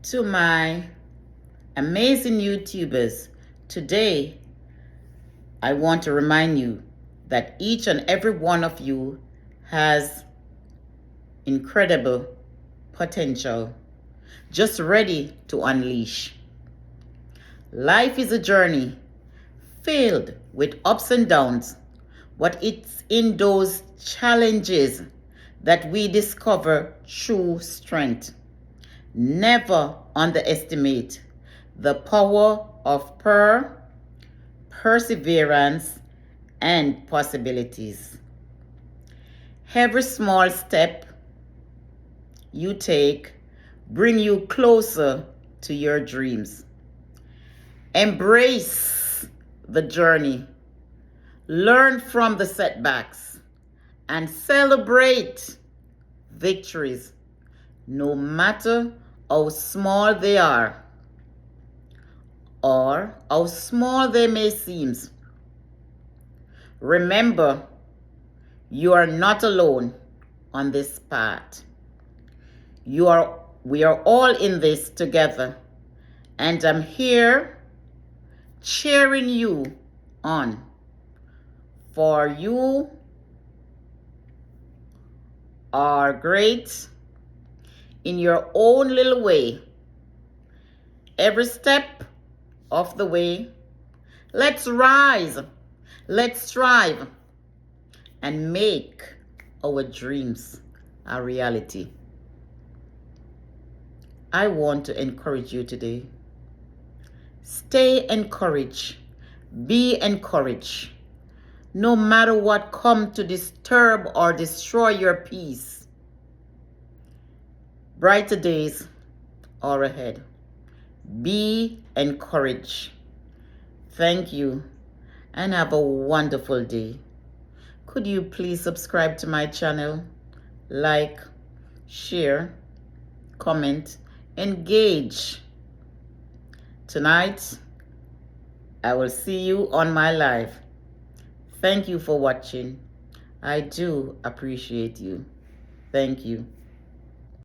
To my amazing YouTubers, today I want to remind you that each and every one of you has incredible potential, just ready to unleash. Life is a journey filled with ups and downs, but it's in those challenges that we discover true strength. Never underestimate the power of perseverance and possibilities. Every small step you take bring you closer to your dreams. Embrace the journey, learn from the setbacks, and celebrate victories, no matter how small they are or how small they may seem. Remember, you are not alone on this path. We are all in this together, and I'm here cheering you on. For you are great in your own little way. Every step of the way, let's rise, let's strive, and make our dreams a reality. I want to encourage you today. Stay encouraged. Be encouraged. No matter what comes to disturb or destroy your peace, brighter days are ahead. Be encouraged. Thank you and have a wonderful day. Could you please subscribe to my channel, like, share, comment, engage. Tonight, I will see you on my live. Thank you for watching. I do appreciate you. Thank you.